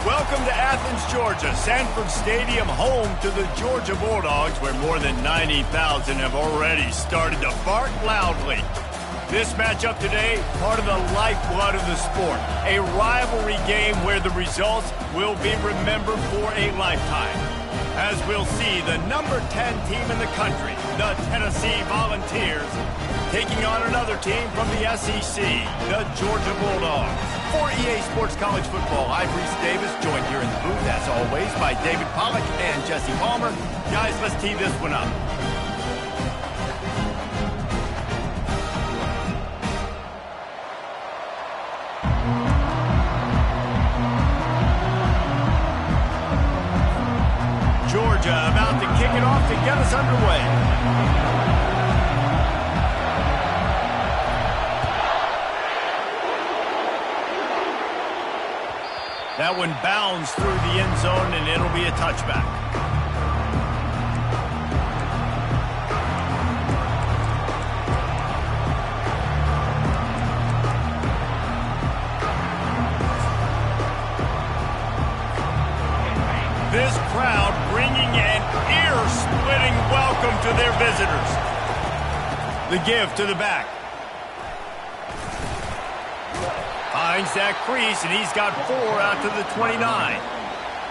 Welcome to Athens, Georgia, Sanford Stadium, home to the Georgia Bulldogs, where more than 90,000 have already started to bark loudly. This matchup today, part of the lifeblood of the sport, a rivalry game where the results will be remembered for a lifetime. As we'll see, the number 10 team in the country, the Tennessee Volunteers, taking on another team from the SEC, the Georgia Bulldogs. For EA Sports College Football, I'm Reese Davis, joined here in the booth, as always, by David Pollack and Jesse Palmer. Guys, let's tee this one up. Georgia about to kick it off to get us underway. That one bounds through the end zone, and it'll be a touchback. This crowd bringing an ear-splitting welcome to their visitors. The give to the back. Finds that crease, and he's got 4 out to the 29.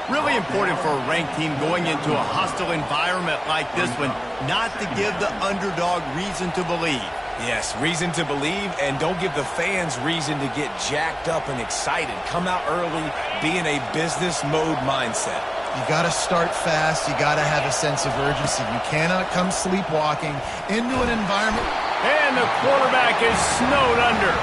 Really important for a ranked team going into a hostile environment like this one, not to give the underdog reason to believe. Yes, reason to believe, and don't give the fans reason to get jacked up and excited. Come out early, be in a business mode mindset. You got to start fast. You got to have a sense of urgency. You cannot come sleepwalking into an environment. And the quarterback is snowed under.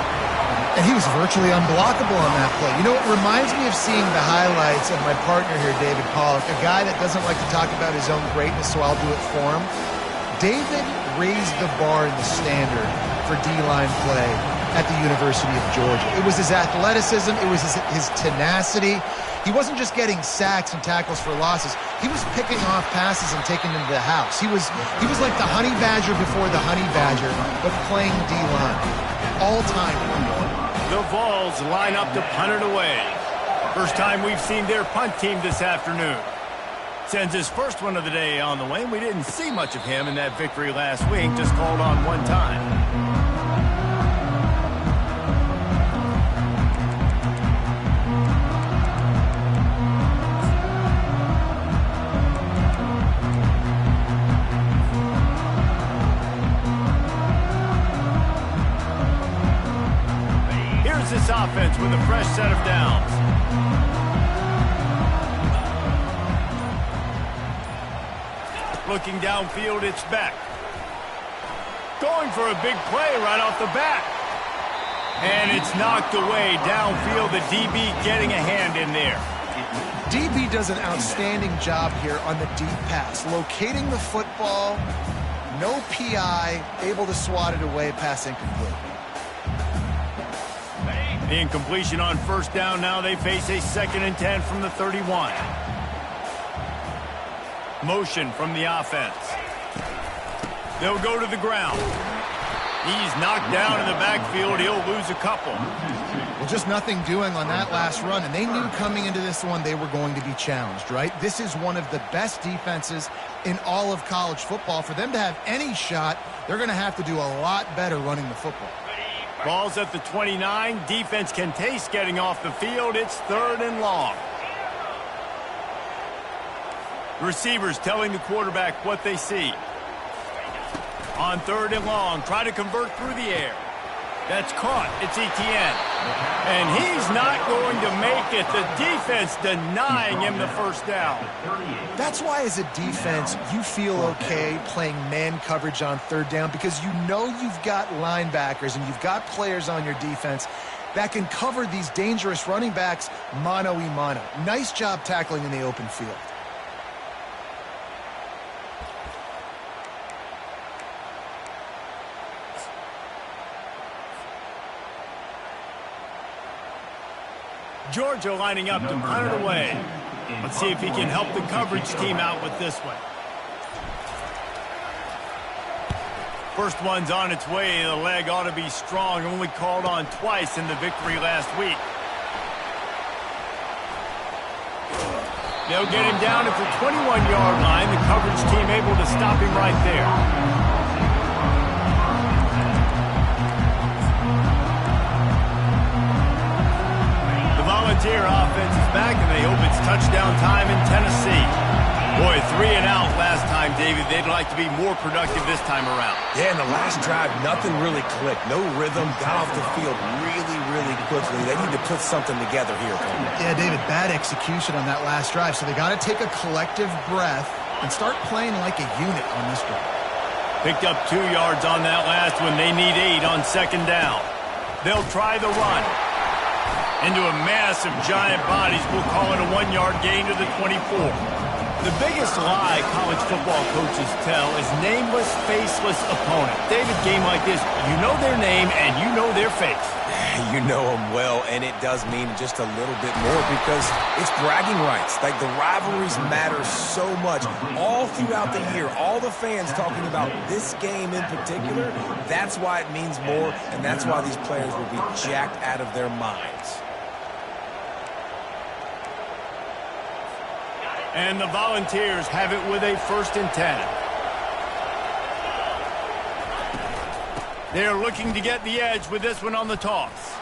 And he was virtually unblockable on that play. You know, it reminds me of seeing the highlights of my partner here, David Pollack, a guy that doesn't like to talk about his own greatness, so I'll do it for him. David raised the bar in the standard for D-line play at the University of Georgia. It was his athleticism. It was his tenacity. He wasn't just getting sacks and tackles for losses. He was picking off passes and taking them to the house. He was like the honey badger before the honey badger, but playing D-line. All-time. The Vols line up to punt it away. First time we've seen their punt team this afternoon. Sends his first one of the day on the way. We didn't see much of him in that victory last week, just called on one time. This offense with a fresh set of downs. Looking downfield, it's Beck. Going for a big play right off the bat. And it's knocked away downfield. The DB getting a hand in there. DB does an outstanding job here on the deep pass. Locating the football, no PI, able to swat it away, pass incomplete. The incompletion on first down. Now they face a 2nd and 10 from the 31. Motion from the offense. They'll go to the ground. He's knocked down in the backfield. He'll lose a couple. Well, just nothing doing on that last run, and they knew coming into this one they were going to be challenged, right? This is one of the best defenses in all of college football. For them to have any shot, they're going to have to do a lot better running the football. Ball's at the 29. Defense can taste getting off the field. It's 3rd and long. Receivers telling the quarterback what they see. On 3rd and long, try to convert through the air. That's caught. It's Etienne. And he's not going to make it. The defense denying him the first down. That's why as a defense, you feel okay playing man coverage on 3rd down, because you know you've got linebackers and you've got players on your defense that can cover these dangerous running backs mano-a-mano. Nice job tackling in the open field. Georgia lining up to punt it away. Let's see if he can help the coverage team out with this one. First one's on its way. The leg ought to be strong. Only called on twice in the victory last week. They'll get him down at the 21-yard line. The coverage team able to stop him right there. The Volunteer offense is back, and they hope it's touchdown time in Tennessee. Boy, 3 and out last time, David. They'd like to be more productive this time around. Yeah, in the last drive, nothing really clicked. No rhythm, got off the field really quickly. They need to put something together here. Yeah, David, bad execution on that last drive. So they got to take a collective breath and start playing like a unit on this drive. Picked up 2 yards on that last one. They need 8 on second down. They'll try the run. Into a mass of giant bodies. We'll call it a 1-yard gain to the 24. The biggest lie college football coaches tell is nameless, faceless opponent. David, game like this, you know their name and you know their face. You know them well, and it does mean just a little bit more because it's bragging rights. Like, the rivalries matter so much all throughout the year. All the fans talking about this game in particular, that's why it means more, and that's why these players will be jacked out of their minds. And the Volunteers have it with a 1st and 10. They're looking to get the edge with this one on the toss.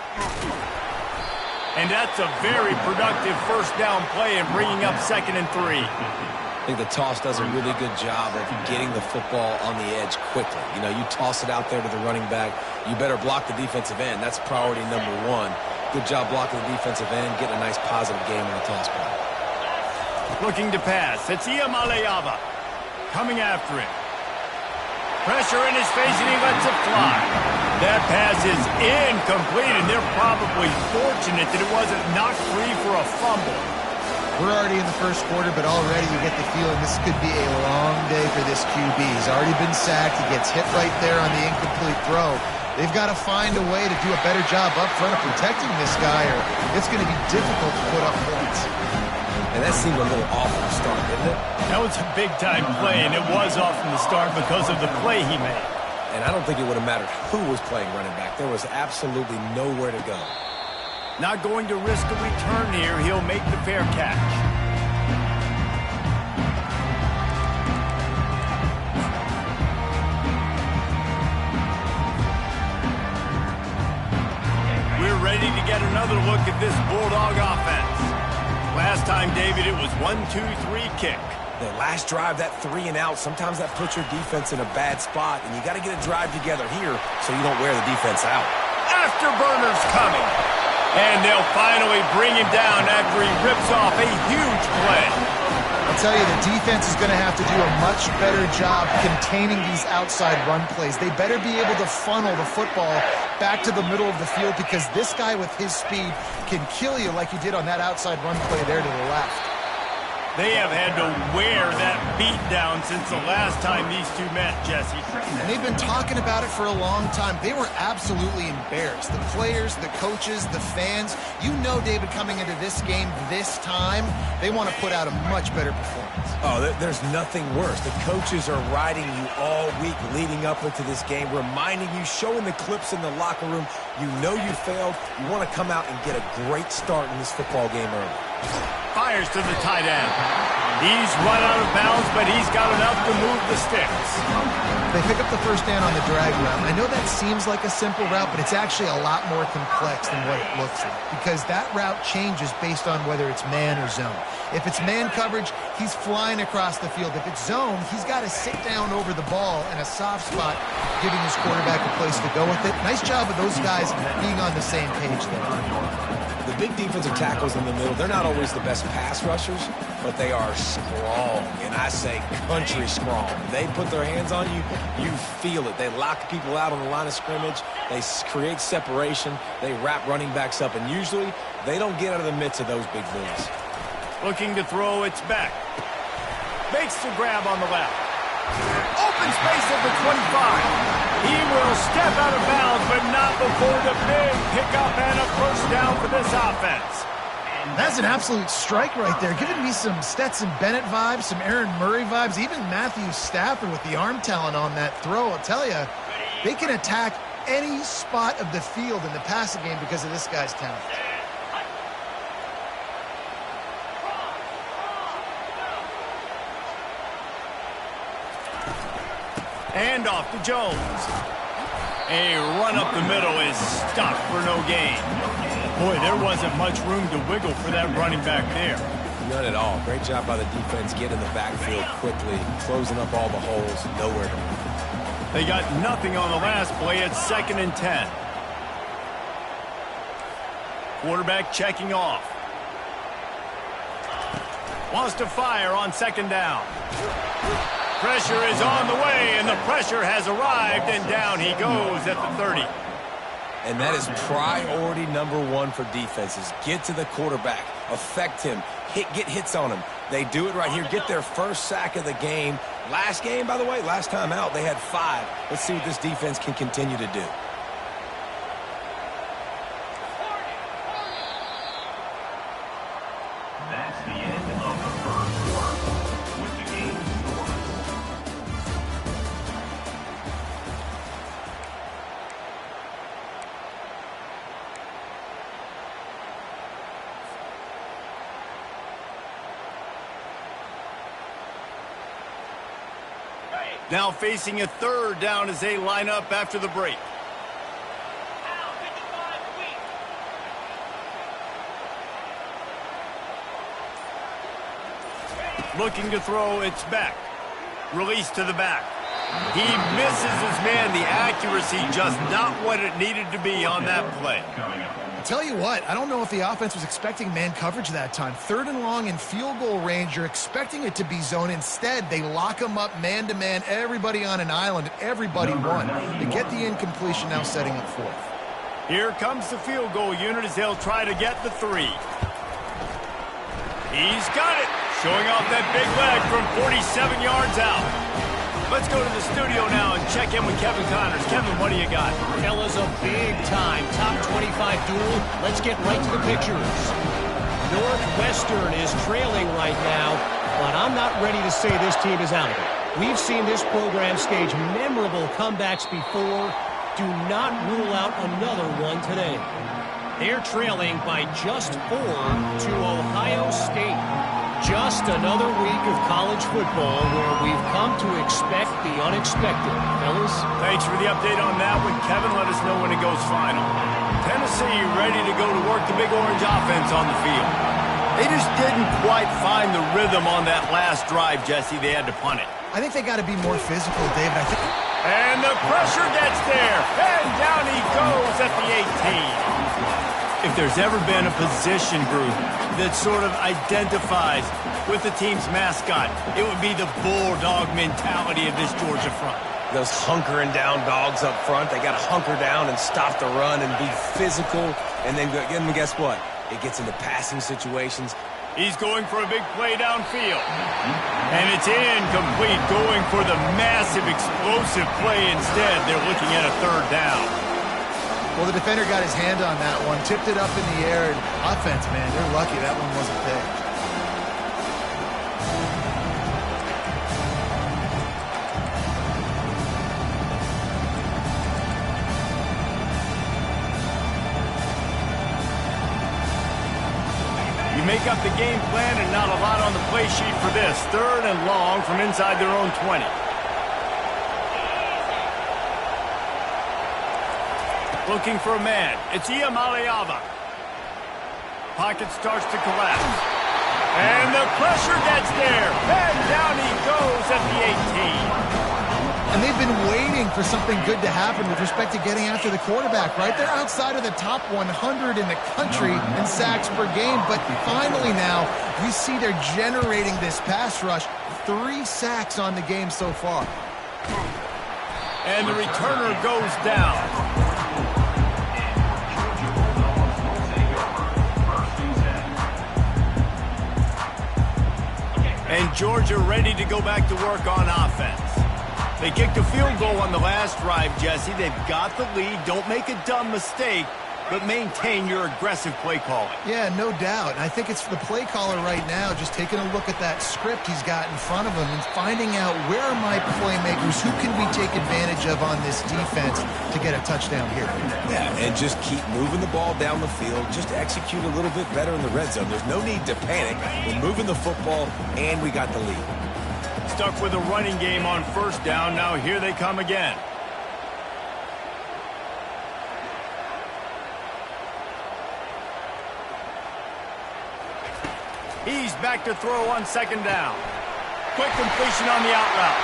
And that's a very productive first down play and bringing up 2nd and 3. I think the toss does a really good job of getting the football on the edge quickly. You know, you toss it out there to the running back, you better block the defensive end. That's priority number 1. Good job blocking the defensive end, getting a nice positive game on the toss play. Looking to pass. It's Iamaleava coming after him. Pressure in his face, and he lets it fly. That pass is incomplete, and they're probably fortunate that it wasn't knocked free for a fumble. We're already in the first quarter, but already you get the feeling this could be a long day for this QB. He's already been sacked. He gets hit right there on the incomplete throw. They've got to find a way to do a better job up front of protecting this guy, or it's going to be difficult to put up points. And that seemed a little off from the start, didn't it? That was a big-time play, and it was off from the start because of the play he made. And I don't think it would have mattered who was playing running back. There was absolutely nowhere to go. Not going to risk a return here. He'll make the fair catch. We're ready to get another look at this Bulldog offense. Last time, David, it was 1-2-3 kick. The last drive, that 3 and out, sometimes that puts your defense in a bad spot, and you got to get a drive together here so you don't wear the defense out. Afterburners coming. And they'll finally bring him down after he rips off a huge play. I'll tell you, the defense is going to have to do a much better job containing these outside run plays. They better be able to funnel the football back to the middle of the field because this guy with his speed can kill you like he did on that outside run play there to the left. They have had to wear that beat down since the last time these two met, Jesse. And they've been talking about it for a long time. They were absolutely embarrassed. The players, the coaches, the fans. You know, David, coming into this game this time, they want to put out a much better performance. Oh, there's nothing worse. The coaches are riding you all week leading up into this game, reminding you, showing the clips in the locker room. You know you failed. You want to come out and get a great start in this football game early. Fires to the tight end. He's run out of bounds, but he's got enough to move the sticks. They pick up the first down on the drag route. I know that seems like a simple route, but it's actually a lot more complex than what it looks like because that route changes based on whether it's man or zone. If it's man coverage, he's flying across the field. If it's zone, he's got to sit down over the ball in a soft spot, giving his quarterback a place to go with it. Nice job of those guys being on the same page there. The big defensive tackles in the middle, they're not always the best pass rushers, but they are strong, and I say country strong. They put their hands on you, you feel it. They lock people out on the line of scrimmage. They create separation. They wrap running backs up, and usually they don't get out of the midst of those big bulls. Looking to throw, it's back. Makes the grab on the left. Open space at the 25. He will step out of bounds, but not before the big pickup and a first down for this offense. That's an absolute strike right there, giving me some Stetson Bennett vibes, some Aaron Murray vibes, even Matthew Stafford with the arm talent on that throw. I'll tell you, they can attack any spot of the field in the passing game because of this guy's talent. Hand off to Jones. A run up the middle is stopped for no gain. Boy, there wasn't much room to wiggle for that running back there. None at all. Great job by the defense getting in the backfield quickly, closing up all the holes, nowhere to run. They got nothing on the last play. It's 2nd and 10. Quarterback checking off. Wants to fire on 2nd down. Pressure is on the way, and the pressure has arrived, and down he goes at the 30. And that is priority number 1 for defenses. Get to the quarterback, affect him, get hits on him. They do it right here, get their first sack of the game. Last game, by the way, last time out, they had 5. Let's see what this defense can continue to do. That's the end of the first quarter with the game score. Now facing a 3rd down as they line up after the break. Looking to throw, it's back. Release to the back. He misses his man. The accuracy just not what it needed to be on that play. I'll tell you what, I don't know if the offense was expecting man coverage that time. 3rd and long in field goal range, you're expecting it to be zone. Instead, they lock them up man-to-man, everybody on an island, and everybody won. They get the incompletion, now setting up 4th. Here comes the field goal unit as they'll try to get the 3. He's got it. Showing off that big leg from 47 yards out. Let's go to the studio now and check in with Kevin Connors. Kevin, what do you got? Fellas, a big-time top 25 duel. Let's get right to the pictures. Northwestern is trailing right now, but I'm not ready to say this team is out of it. We've seen this program stage memorable comebacks before. Do not rule out another one today. They're trailing by just 4 to Ohio State. Just another week of college football where we've come to expect the unexpected, fellas. Thanks for the update on that one, Kevin. Let us know when it goes final. Tennessee ready to go to work the Big Orange offense on the field. They just didn't quite find the rhythm on that last drive, Jesse. They had to punt it. I think they got to be more physical, David. And the pressure gets there. And down he goes at the 18. If there's ever been a position group that sort of identifies with the team's mascot, it would be the bulldog mentality of this Georgia front. Those hunkering down dogs up front, they got to hunker down and stop the run and be physical. And then guess what? It gets into passing situations. He's going for a big play downfield. And it's incomplete, going for the massive explosive play instead. They're looking at a 3rd down. Well, the defender got his hand on that one, tipped it up in the air, and offense, man, they're lucky that one wasn't picked. You make up the game plan and not a lot on the play sheet for this. 3rd and long from inside their own 20. Looking for a man. It's Iamaleava. Pocket starts to collapse. And the pressure gets there. And down he goes at the 18. And they've been waiting for something good to happen with respect to getting after the quarterback, right? They're outside of the top 100 in the country in sacks per game. But finally now, you see they're generating this pass rush. 3 sacks on the game so far. And the returner goes down. And Georgia ready to go back to work on offense. They kicked a field goal on the last drive, Jesse. They've got the lead. Don't make a dumb mistake, but maintain your aggressive play calling. Yeah, no doubt. And I think it's the play caller right now just taking a look at that script he's got in front of him and finding out where are my playmakers, who can we take advantage of on this defense to get a touchdown here. Yeah, and just keep moving the ball down the field. Just execute a little bit better in the red zone. There's no need to panic. We're moving the football, and we got the lead. stuck with a running game on first down. Now here they come again. He's back to throw on second down. Quick completion on the out route.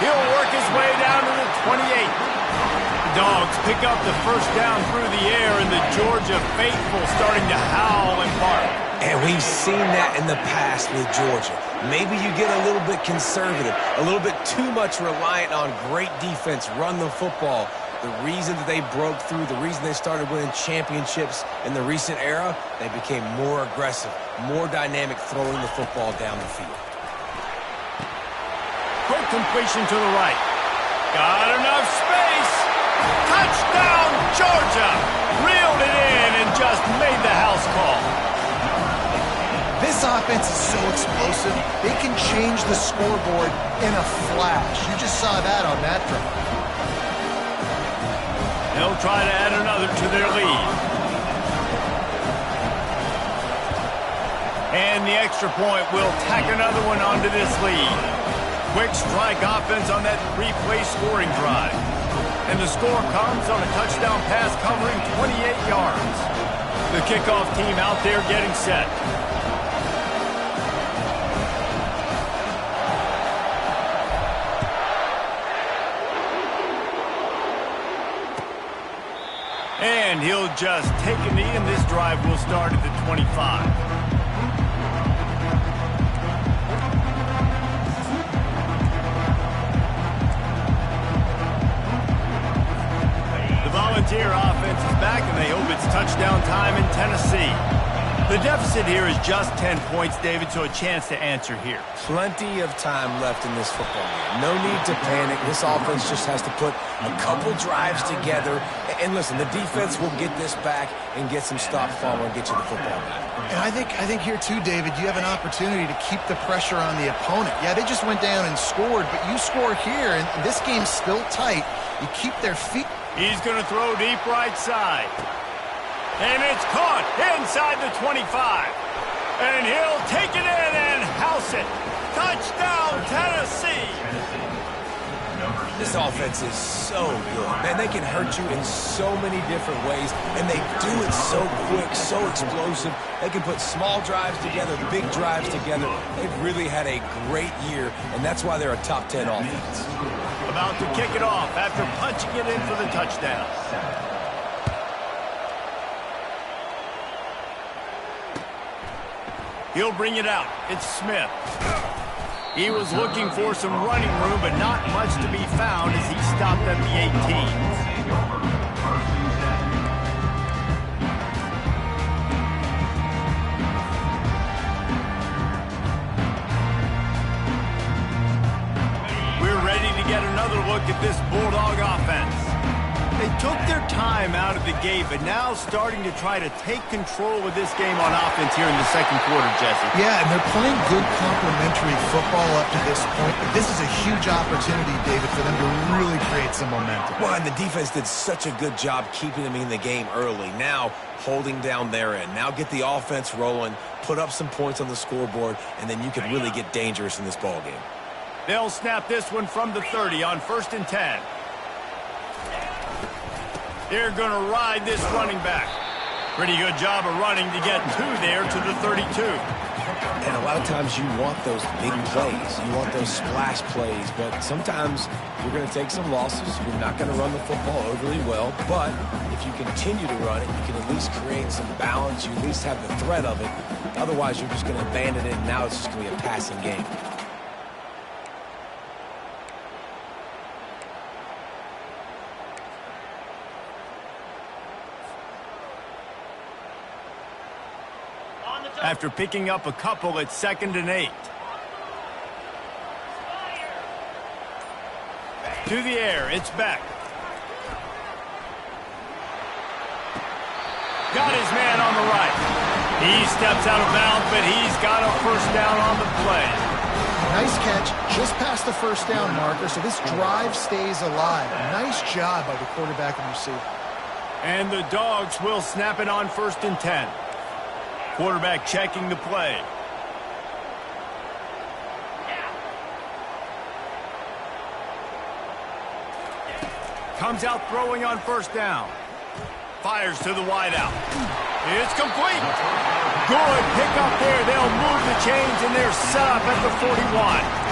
He'll work his way down to the 28. The Dogs pick up the first down through the air, and the Georgia faithful starting to howl and bark. And we've seen that in the past with Georgia. Maybe you get a little bit conservative, a little bit too much reliant on great defense, run the football. The reason that they broke through, the reason they started winning championships in the recent era, they became more aggressive, more dynamic throwing the football down the field. Quick completion to the right. Got enough space. Touchdown, Georgia! Reeled it in and just made the house call. This offense is so explosive, they can change the scoreboard in a flash. You just saw that on that drive. They'll try to add another to their lead. And the extra point will tack another one onto this lead. Quick strike offense on that three-play scoring drive. And the score comes on a touchdown pass covering 28 yards. The kickoff team out there getting set. And he'll just take a knee, and this drive will start at the 25. The Volunteer offense is back, and they hope it's touchdown time in Tennessee. The deficit here is just 10 points, David, so a chance to answer here. Plenty of time left in this football game. No need to panic. This offense just has to put a couple drives together. And listen, the defense will get this back and get some stops following and get you the football back. And I think here too, David, you have an opportunity to keep the pressure on the opponent. Yeah, they just went down and scored, but you score here, and this game's still tight. You keep their feet. He's going to throw deep right side. And it's caught inside the 25. And he'll take it in and house it. Touchdown, Tennessee. This offense is so good. Man, they can hurt you in so many different ways, and they do it so quick, so explosive. They can put small drives together, big drives together. They've really had a great year, and that's why they're a top 10 offense. About to kick it off after punching it in for the touchdown. He'll bring it out. It's Smith. He was looking for some running room, but not much to be found as he stopped at the 18. We're ready to get another look at this Bulldog offense. They took their time out of the gate, but now starting to try to take control of this game on offense here in the second quarter, Jesse. Yeah, and they're playing good complementary football up to this point, but this is a huge opportunity, David, for them to really create some momentum. Well, and the defense did such a good job keeping them in the game early. Now holding down their end. Now get the offense rolling, put up some points on the scoreboard, and then you can really get dangerous in this ball game. They'll snap this one from the 30 on 1st and 10. They're going to ride this running back. Pretty good job of running to get there to the 32. And a lot of times you want those big plays. You want those splash plays. But sometimes you're going to take some losses. You're not going to run the football overly well. But if you continue to run it, you can at least create some balance. You at least have the threat of it. Otherwise, you're just going to abandon it, and now it's just going to be a passing game. After picking up a couple at 2nd and 8. To the air, it's Beck. Got his man on the right. He steps out of bounds, but he's got a first down on the play. Nice catch, just past the first down marker, so this drive stays alive. Nice job by the quarterback and receiver. And the Dogs will snap it on 1st and 10. Quarterback checking the play. Comes out throwing on first down. Fires to the wideout. It's complete. Good pickup there. They'll move the chains, and they're set up at the 41.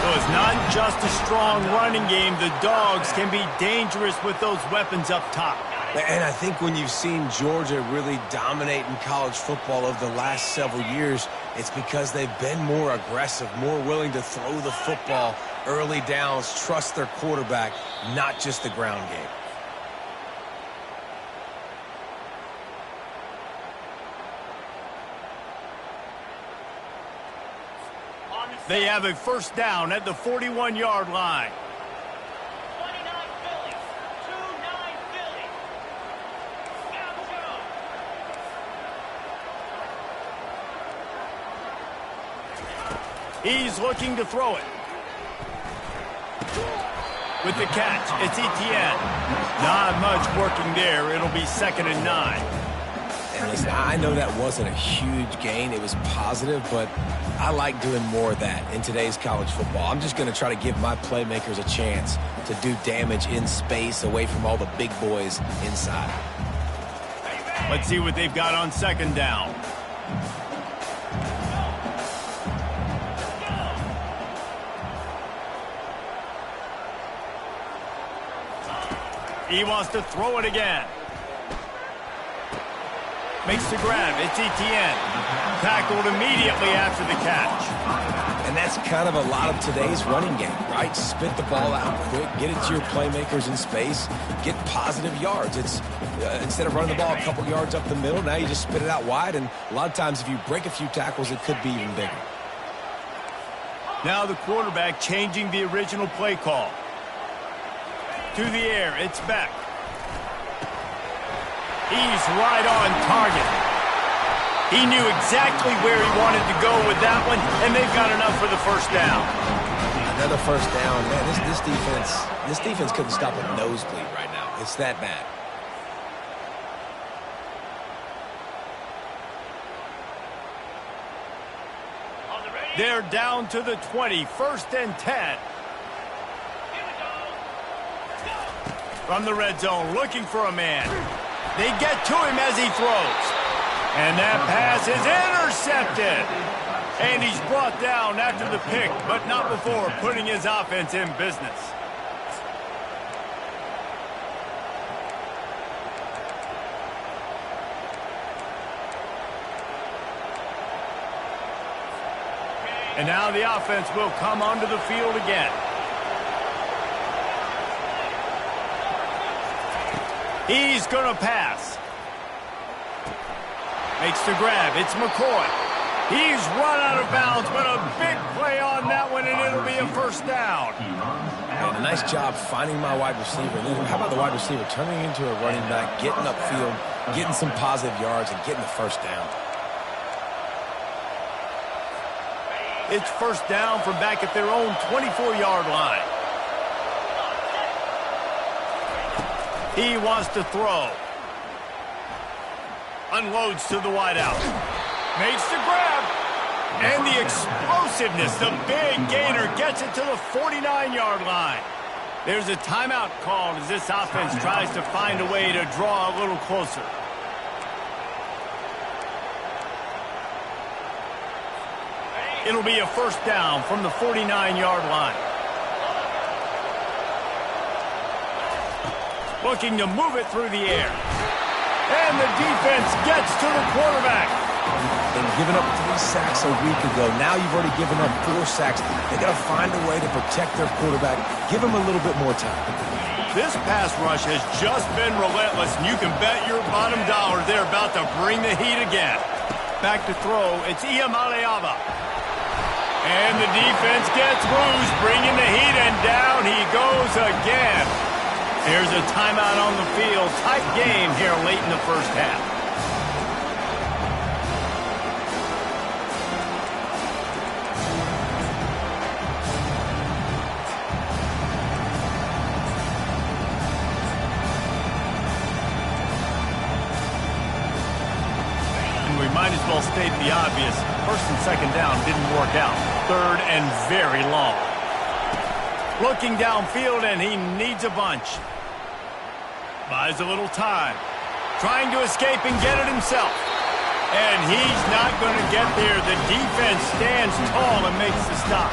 So it's not just a strong running game. The Dogs can be dangerous with those weapons up top. And I think when you've seen Georgia really dominate in college football over the last several years, it's because they've been more aggressive, more willing to throw the football early downs, trust their quarterback, not just the ground game. They have a first down at the 41-yard line. 29 Philly. 2-9 Philly. Go, He's looking to throw it. With the catch, it's Etienne. Not much working there. It'll be 2nd and 9. And listen, I know that wasn't a huge gain. It was positive, but I like doing more of that in today's college football. I'm just going to try to give my playmakers a chance to do damage in space away from all the big boys inside. Let's see what they've got on 2nd down. He wants to throw it again. Makes the grab. It's Etienne. Tackled immediately after the catch. And that's kind of a lot of today's running game, right? Spit the ball out quick, get it to your playmakers in space, get positive yards. It's instead of running the ball a couple yards up the middle, now you just spit it out wide, and a lot of times if you break a few tackles, it could be even bigger. Now the quarterback changing the original play call. To the air, it's Beck. He's right on target. He knew exactly where he wanted to go with that one, and they've got enough for the first down. Another first down. Man, this defense couldn't stop a nosebleed right now. It's that bad. They're down to the 20, 1st and 10. From the red zone, looking for a man. They get to him as he throws. And that pass is intercepted. And he's brought down after the pick, but not before putting his offense in business. And now the offense will come onto the field again. He's going to pass. Makes the grab. It's McCoy. He's run out of bounds, but a big play on that one, and it'll be a first down. And a nice job finding my wide receiver. Then how about the wide receiver turning into a running back, getting upfield, getting some positive yards, and getting the first down. It's first down from back at their own 24-yard line. He wants to throw. Unloads to the wideout. Makes the grab. And the explosiveness, the big gainer gets it to the 49-yard line. There's a timeout called as this offense tries to find a way to draw a little closer. It'll be a first down from the 49-yard line. Looking to move it through the air. And the defense gets to the quarterback. They've given up 3 sacks a week ago. Now you've already given up 4 sacks. They got to find a way to protect their quarterback. Give him a little bit more time. This pass rush has just been relentless, and you can bet your bottom dollar they're about to bring the heat again. Back to throw, it's Iamaleava. And the defense gets loose, bringing the heat, and down he goes again. There's a timeout on the field. Tight game here late in the first half. And we might as well state the obvious. 1st and 2nd down didn't work out. 3rd and very long. Looking downfield, and he needs a bunch. Buys a little time. Trying to escape and get it himself. And he's not going to get there. The defense stands tall and makes the stop.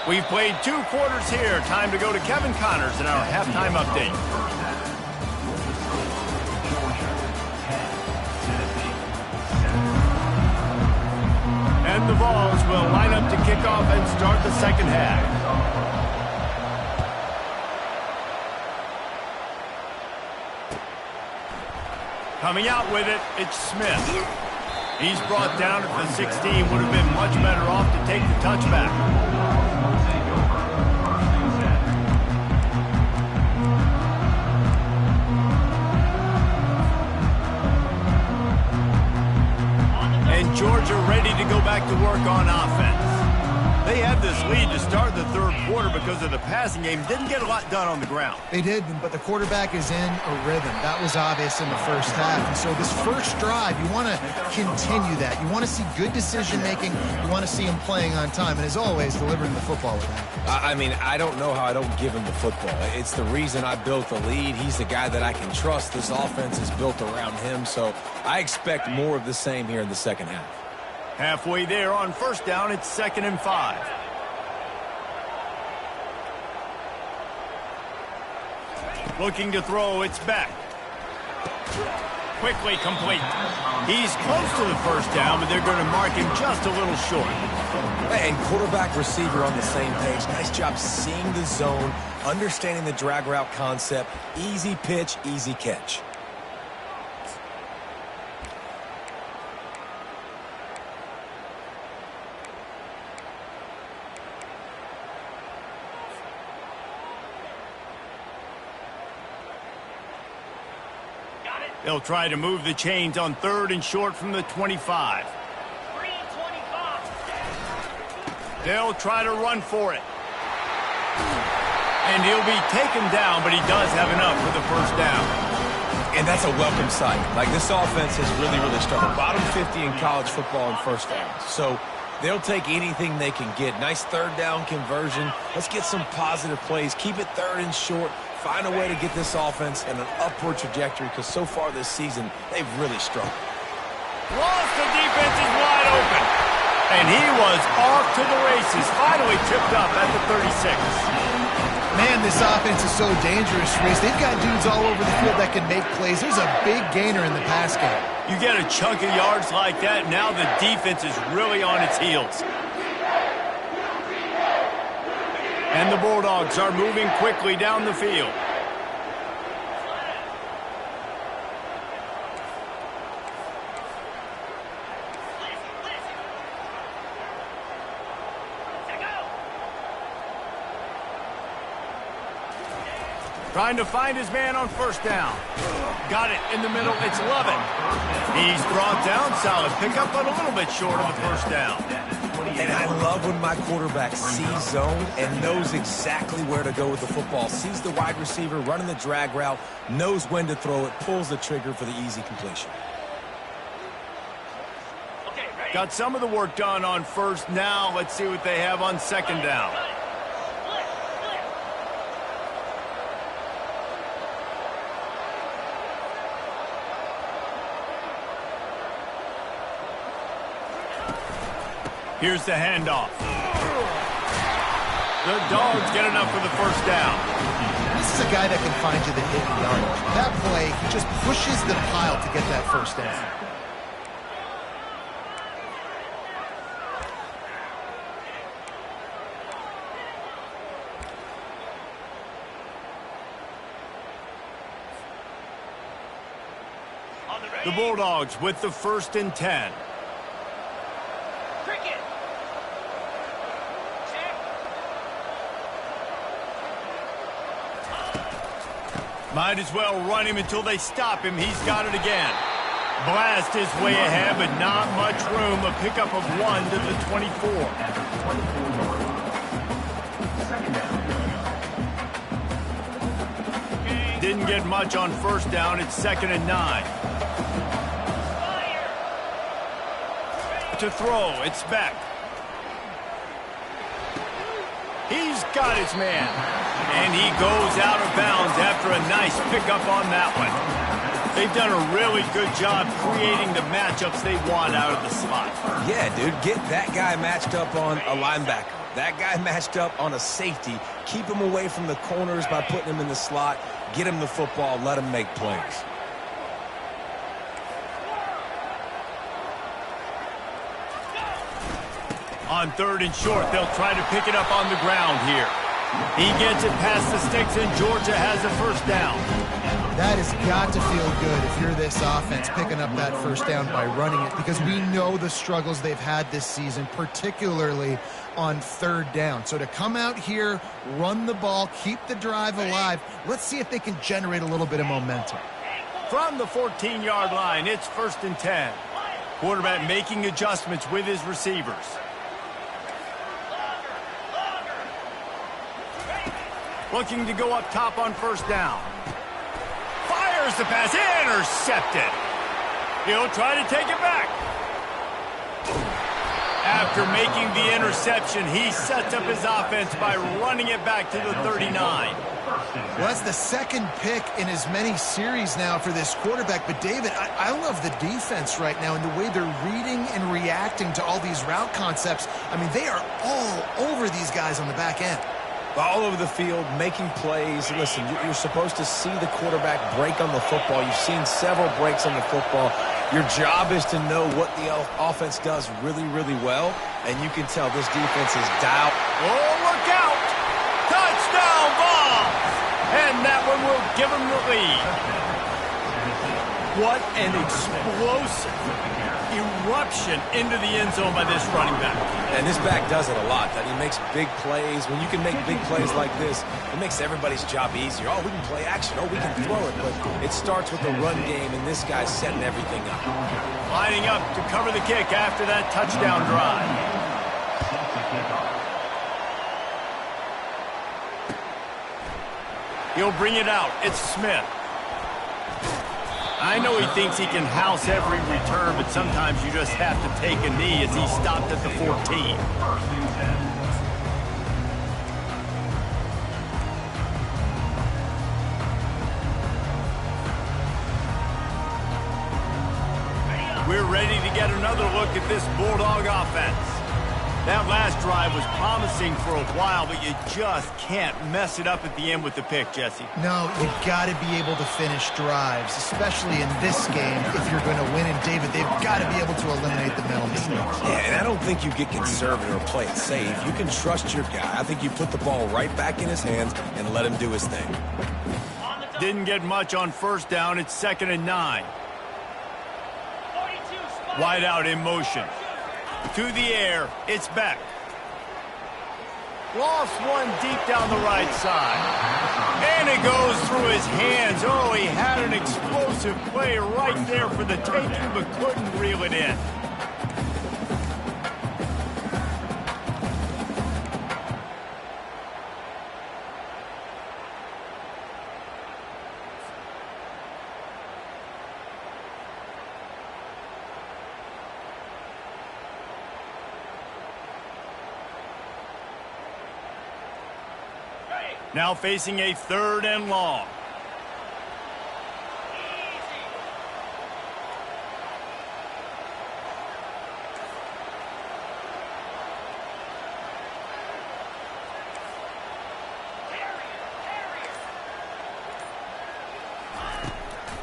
We've played 2 quarters here. Time to go to Kevin Connors in our halftime update. And the Vols will line up to kick off and start the second half. Coming out with it, it's Smith. He's brought down at the 16. Would have been much better off to take the touchback. And Georgia ready to go back to work on offense. They had this lead to start the third quarter because of the passing game. Didn't get a lot done on the ground. They did, but the quarterback is in a rhythm. That was obvious in the first half. And so this first drive, you want to continue that. You want to see good decision-making. You want to see him playing on time. And as always, delivering the football with him. I mean, I don't know how I don't give him the football. It's the reason I built the lead. He's the guy that I can trust. This offense is built around him. So I expect more of the same here in the second half. Halfway there on first down, it's 2nd and 5. Looking to throw, it's back. Quickly complete. He's close to the first down, but they're going to mark him just a little short. And quarterback receiver on the same page. Nice job seeing the zone, understanding the drag route concept. Easy pitch, easy catch. They'll try to move the chains on 3rd and short from the 25. 3:25. They'll try to run for it. And he'll be taken down, but he does have enough for the first down. And that's a welcome sight. Like, this offense has really struggled. Bottom 50 in college football in first downs. So they'll take anything they can get. Nice 3rd down conversion. Let's get some positive plays. Keep it 3rd and short. Find a way to get this offense in an upward trajectory, because so far this season, they've really struggled. Lost, the defense is wide open. And he was off to the races. Finally tipped up at the 36. Man, this offense is so dangerous, Reese. They've got dudes all over the field that can make plays. There's a big gainer in the pass game. You get a chunk of yards like that, now the defense is really on its heels. And the Bulldogs are moving quickly down the field. Trying to find his man on first down. Got it in the middle. It's Lovett. He's brought down. Solid pickup, but a little bit short of the first down. And I love when my quarterback sees zone and knows exactly where to go with the football. Sees the wide receiver running the drag route, knows when to throw it, pulls the trigger for the easy completion. Okay, ready? Got some of the work done on first. Now let's see what they have on second down. Here's the handoff. The Dogs get enough for the first down. This is a guy that can find you the hidden yardage. That play, he just pushes the pile to get that first down. The Bulldogs with the 1st and 10. Cricket. Check. Might as well run him until they stop him. He's got it again. Blast his way ahead, but not much room. A pickup of 1 to the 24. Didn't get much on first down. It's 2nd and 9. To throw, it's back. He's got his man. And he goes out of bounds after a nice pickup on that one. They've done a really good job creating the matchups they want out of the slot. Yeah, dude, get that guy matched up on a linebacker. That guy matched up on a safety. Keep him away from the corners by putting him in the slot. Get him the football. Let him make plays. On 3rd and short, they'll try to pick it up on the ground here. He gets it past the sticks, and Georgia has a first down. That has got to feel good if you're this offense, picking up that first down by running it, because we know the struggles they've had this season, particularly on 3rd down. So to come out here, run the ball, keep the drive alive, let's see if they can generate a little bit of momentum. From the 14-yard line, it's 1st and 10. Quarterback making adjustments with his receivers. Looking to go up top on 1st down. Fires the pass, intercepted. He'll try to take it back. After making the interception, he sets up his offense by running it back to the 39. Well, that's the 2nd pick in as many series now for this quarterback. But, David, I love the defense right now and the way they're reading and reacting to all these route concepts. I mean, they are all over these guys on the back end. All over the field, making plays. Listen, you're supposed to see the quarterback break on the football. You've seen several breaks on the football. Your job is to know what the offense does really, really well, and you can tell this defense is dialed. Oh, look out! Touchdown ball! And that one will give him the lead. What an explosive eruption into the end zone by this running back. And this back does it a lot. That he makes big plays. When you can make big plays like this, it makes everybody's job easier. Oh, we can play action. Oh, we can throw it. But it starts with the run game, and this guy's setting everything up. Lining up to cover the kick after that touchdown drive. He'll bring it out. It's Smith. I know he thinks he can house every return, but sometimes you just have to take a knee as he stopped at the 14. We're ready to get another look at this Bulldog offense. That last drive was promising for a while, but you just can't mess it up at the end with the pick, Jesse. No, you've got to be able to finish drives, especially in this game if you're going to win. And, David, they've got to be able to eliminate the mental mistakes. Yeah, and I don't think you get conservative or play it safe. You can trust your guy. I think you put the ball right back in his hands and let him do his thing. Didn't get much on 1st down. It's 2nd and 9. Wide out in motion. To the air, it's Beck. Lost one deep down the right side. And it goes through his hands. Oh, he had an explosive play right there for the taking, but couldn't reel it in. Now facing a 3rd and long.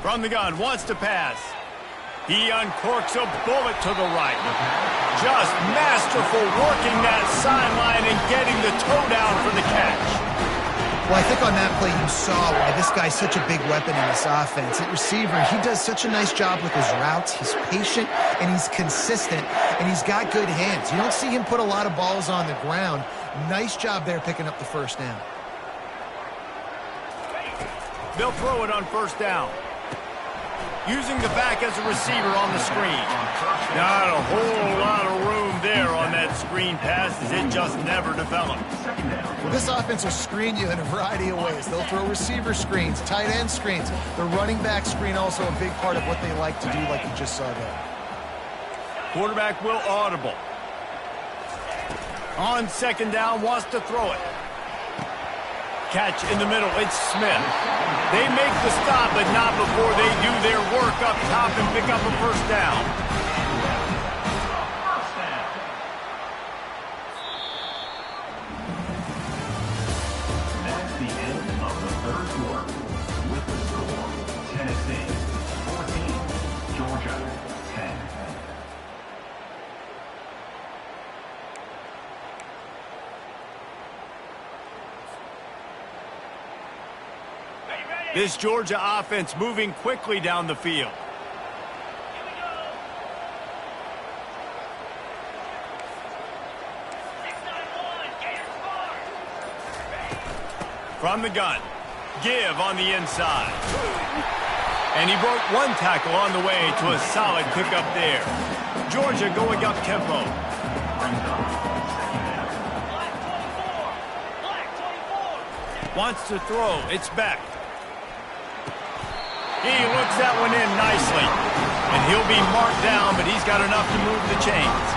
From the gun, wants to pass. He uncorks a bullet to the right. Just masterful working that sideline and getting the toe down for the catch. Well, I think on that play you saw why this guy's such a big weapon in this offense. At receiver, he does such a nice job with his routes. He's patient, and he's consistent, and he's got good hands. You don't see him put a lot of balls on the ground. Nice job there picking up the 1st down. They'll throw it on 1st down. Using the back as a receiver on the screen. Not a whole lot of room there on that screen pass as it just never developed. Well, this offense will screen you in a variety of ways. They'll throw receiver screens, tight end screens. The running back screen also a big part of what they like to do, like you just saw there. Quarterback will audible. On 2nd down, wants to throw it. catch in the middle. It's Smith. They make the stop, but not before they do their work up top and pick up a first down. That's the end of the third quarter. With the score, Tennessee 14, Georgia 10. This Georgia offense moving quickly down the field. From the gun, give on the inside. And he broke one tackle on the way to a solid pickup there. Georgia going up tempo. Wants to throw, it's back. He looks that one in nicely. And he'll be marked down, but he's got enough to move the chains.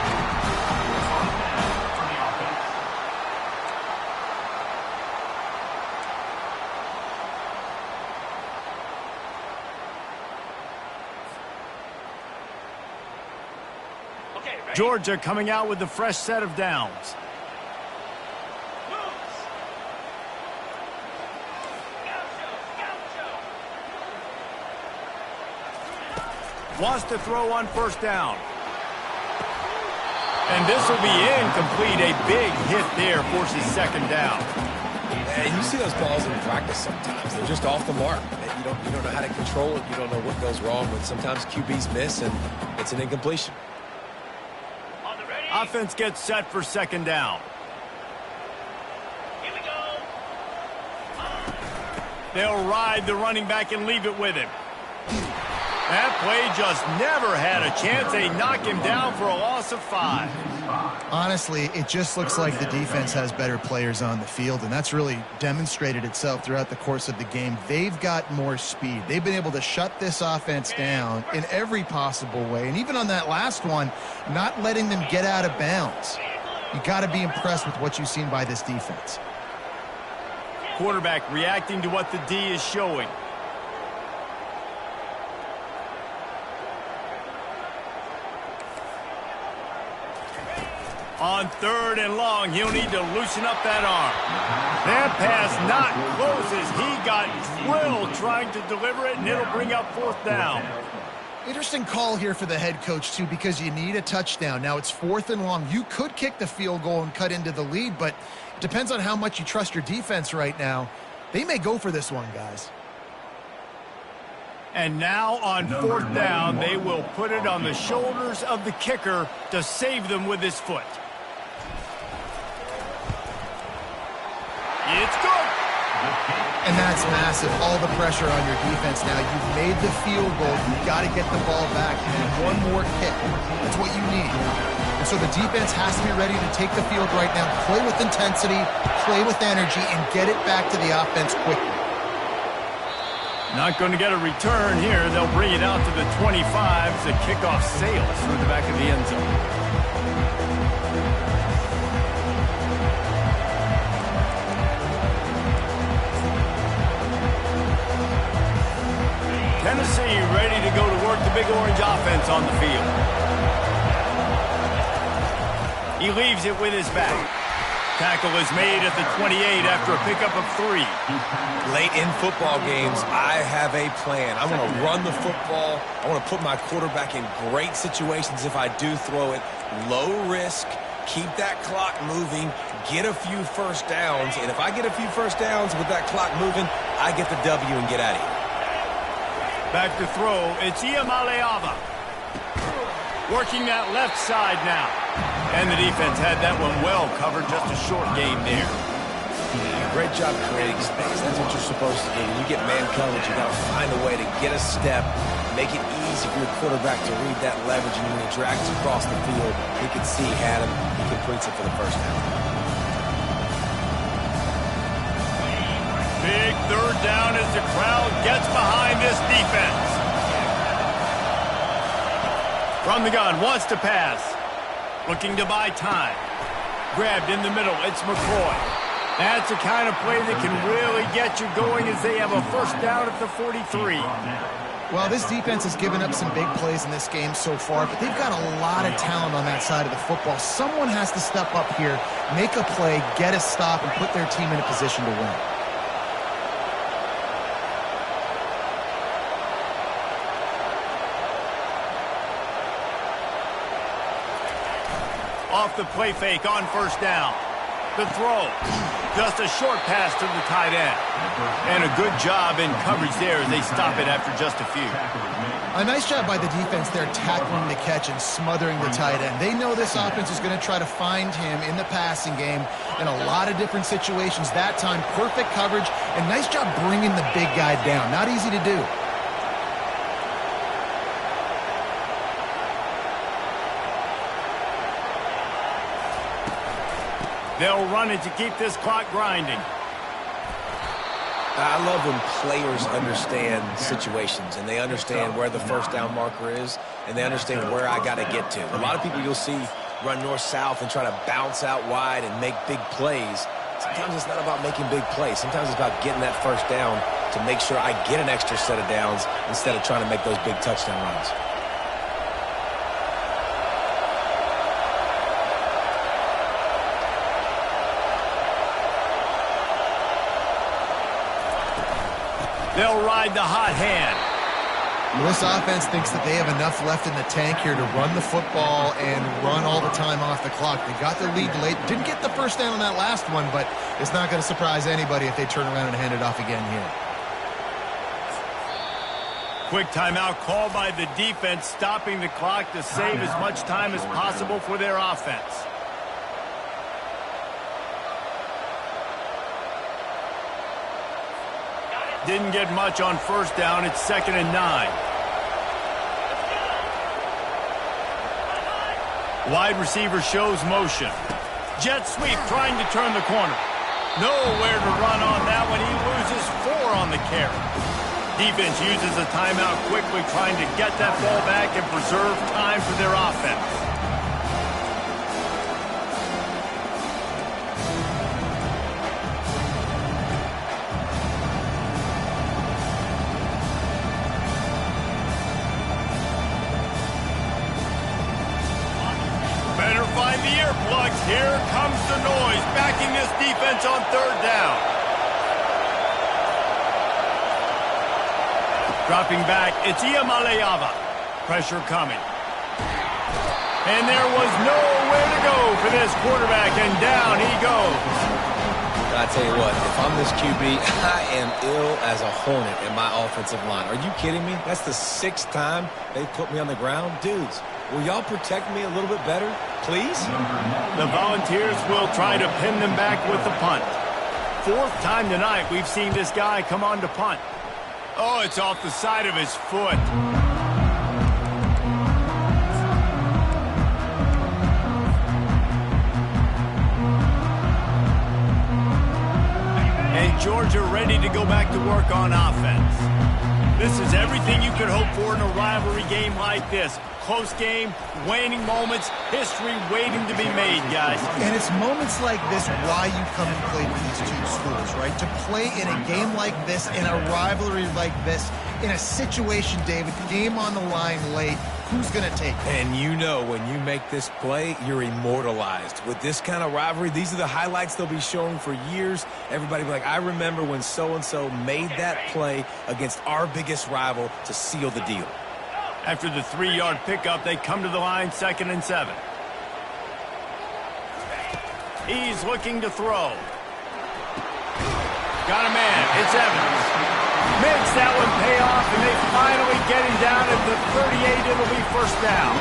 Georgia coming out with a fresh set of downs. Wants to throw on first down. And this will be incomplete. A big hit there forces second down. And you see those calls in practice sometimes. They're just off the mark. You don't know how to control it. You don't know what goes wrong. But sometimes QBs miss, and it's an incompletion. Offense gets set for second down. Here we go. They'll ride the running back and leave it with him. That play just never had a chance. They knock him down for a loss of 5. Honestly, it just looks like the defense has better players on the field, and that's really demonstrated itself throughout the course of the game. They've got more speed. They've been able to shut this offense down in every possible way, and even on that last one, not letting them get out of bounds. You got to be impressed with what you've seen by this defense. Quarterback reacting to what the D is showing. On third and long, he'll need to loosen up that arm. That pass not close as he got drilled trying to deliver it, and it'll bring up fourth down. Interesting call here for the head coach, too, because you need a touchdown. Now it's 4th and long. You could kick the field goal and cut into the lead, but it depends on how much you trust your defense right now. They may go for this one, guys. And now on fourth down, they will put it on the shoulders of the kicker to save them with his foot. It's good. And that's massive. All the pressure on your defense now. You've made the field goal. You've got to get the ball back. And one more kick. That's what you need. And so the defense has to be ready to take the field right now, play with intensity, play with energy, and get it back to the offense quickly. Not going to get a return here. They'll bring it out to the 25 as the kickoff sails through the back of the end zone. Tennessee ready to go to work the Big Orange offense on the field. He leaves it with his back. Tackle is made at the 28 after a pickup of 3. Late in football games, I have a plan. I want to run the football. I want to put my quarterback in great situations if I do throw it. Low risk, keep that clock moving, get a few first downs. And if I get a few first downs with that clock moving, I get the W and get out of here. Back to throw, it's Iamaleava. Working that left side now. And the defense had that one well covered, just a short game there. Great job creating space. That's what you're supposed to do. When you get man coverage, you got to find a way to get a step, make it easy for your quarterback to read that leverage, and when he drags across the field, he can see he had him. He completes it for the first down. Big third down as the crowd gets behind this defense. From the gun, wants to pass. Looking to buy time. Grabbed in the middle, it's McCoy. That's the kind of play that can really get you going as they have a first down at the 43. Well, this defense has given up some big plays in this game so far, but they've got a lot of talent on that side of the football. Someone has to step up here, make a play, get a stop, and put their team in a position to win. Off the play fake on first down. The throw. Just a short pass to the tight end. And a good job in coverage there as they stop it after just a few. A nice job by the defense there tackling the catch and smothering the tight end. They know this offense is going to try to find him in the passing game in a lot of different situations. That time, perfect coverage and nice job bringing the big guy down. Not easy to do. They'll run it to keep this clock grinding. I love when players understand situations and they understand where the first down marker is and they understand where I got to get to. A lot of people you'll see run north-south and try to bounce out wide and make big plays. Sometimes it's not about making big plays. Sometimes it's about getting that first down to make sure I get an extra set of downs instead of trying to make those big touchdown runs. They'll ride the hot hand. Well, this offense thinks that they have enough left in the tank here to run the football and run all the time off the clock. They got the lead late. Didn't get the first down on that last one, but it's not going to surprise anybody if they turn around and hand it off again here. Quick timeout called by the defense, stopping the clock to save as much time as possible for their offense. Didn't get much on first down. It's 2nd and 9. Wide receiver shows motion. Jet sweep trying to turn the corner. Nowhere to run on that one. He loses 4 on the carry. Defense uses a timeout quickly, trying to get that ball back and preserve time for their offense. Find the earplugs. Here comes the noise, backing this defense on 3rd down. Dropping back, it's Iamaleava. Pressure coming. And there was nowhere to go for this quarterback, and down he goes. I tell you what, if I'm this QB, I am ill as a hornet in my offensive line. Are you kidding me? That's the 6th time they put me on the ground. Dudes, will y'all protect me a little bit better, please? The Volunteers will try to pin them back with the punt. 4th time tonight we've seen this guy come on to punt. Oh, it's off the side of his foot. And Georgia ready to go back to work on offense. This is everything you could hope for in a rivalry game like this. Close game, waning moments, history waiting to be made, guys. And it's moments like this why you come and play for these two schools, right? To play in a game like this, in a rivalry like this, in a situation, David, game on the line late, who's going to take it? And you know when you make this play, you're immortalized. With this kind of rivalry, these are the highlights they'll be showing for years. Everybody will be like, I remember when so-and-so made that play against our biggest rival to seal the deal. After the 3-yard pickup, they come to the line, 2nd and 7. He's looking to throw. Got a man. It's Evans. Makes that one pay off, and they finally get him down at the 38. It'll be 1st down.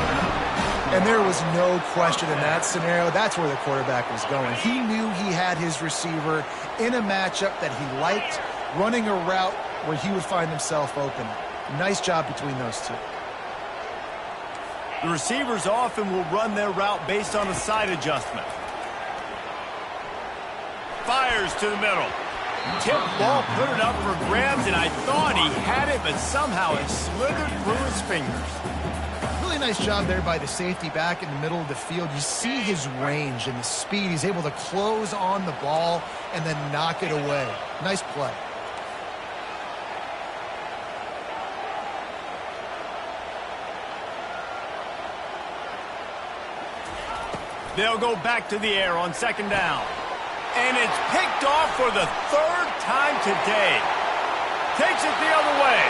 And there was no question in that scenario. That's where the quarterback was going. He knew he had his receiver in a matchup that he liked, running a route where he would find himself open. Nice job between those two. The receivers often will run their route based on a side adjustment. Fires to the middle. Tip ball, put it up for grabs, and I thought he had it, but somehow it slithered through his fingers. Really nice job there by the safety back in the middle of the field. You see his range and the speed. He's able to close on the ball and then knock it away. Nice play. They'll go back to the air on second down. And it's picked off for the third time today. Takes it the other way.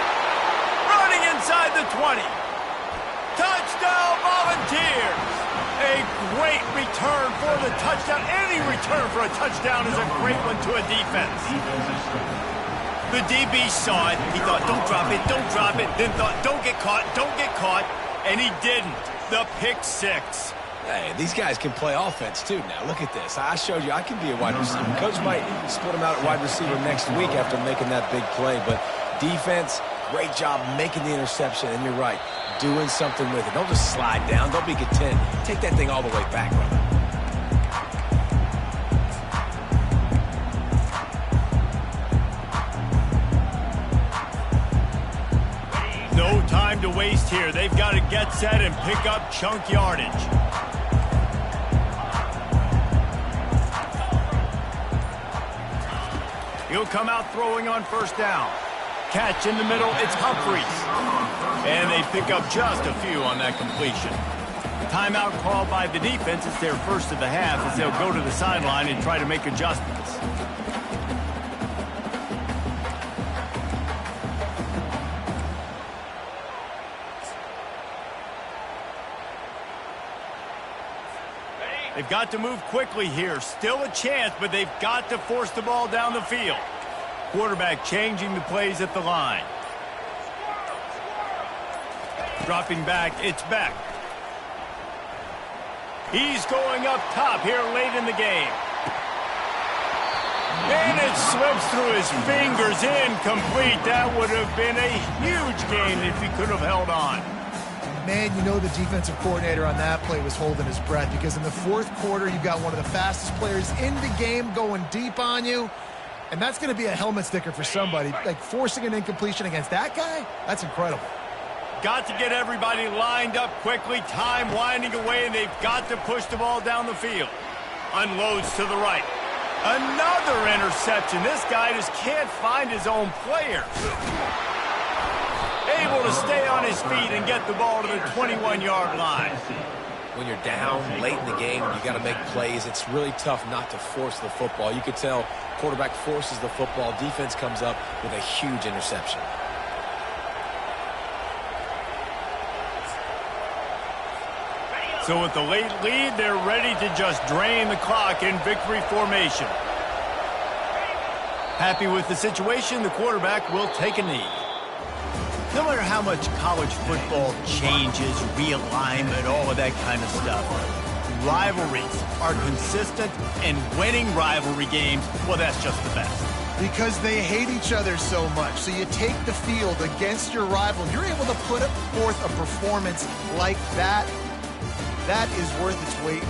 Running inside the 20. Touchdown Volunteers! A great return for the touchdown. Any return for a touchdown is a great one to a defense. The DB saw it. He thought, don't drop it, don't drop it. Then thought, don't get caught, don't get caught. And he didn't. The pick six. Hey, these guys can play offense, too, now. Look at this. I showed you I can be a wide receiver. Coach might split him out at wide receiver next week after making that big play. But defense, great job making the interception. And you're right, doing something with it. Don't just slide down. Don't be content. Take that thing all the way back, brother. No time to waste here. They've got to get set and pick up chunk yardage. He'll come out throwing on first down. Catch in the middle, it's Humphries. And they pick up just a few on that completion. Timeout called by the defense. It's their first of the half as they'll go to the sideline and try to make adjustments. They've got to move quickly here. Still a chance, but they've got to force the ball down the field. Quarterback changing the plays at the line. Dropping back, it's Beck. He's going up top here late in the game. And it slips through his fingers, incomplete. That would have been a huge gain if he could have held on. Man, you know the defensive coordinator on that play was holding his breath because in the fourth quarter, you've got one of the fastest players in the game going deep on you, and that's going to be a helmet sticker for somebody. Like, forcing an incompletion against that guy, that's incredible. Got to get everybody lined up quickly, time winding away, and they've got to push the ball down the field. Unloads to the right. Another interception. This guy just can't find his own player. Able to stay on his feet and get the ball to the 21-yard line. When you're down late in the game, you got to make plays. It's really tough not to force the football. You could tell quarterback forces the football. Defense comes up with a huge interception. So with the late lead, they're ready to just drain the clock in victory formation. Happy with the situation, the quarterback will take a knee. No matter how much college football changes, realignment, all of that kind of stuff, rivalries are consistent, and winning rivalry games, well, that's just the best. Because they hate each other so much. So you take the field against your rival. You're able to put forth a performance like that. That is worth its weight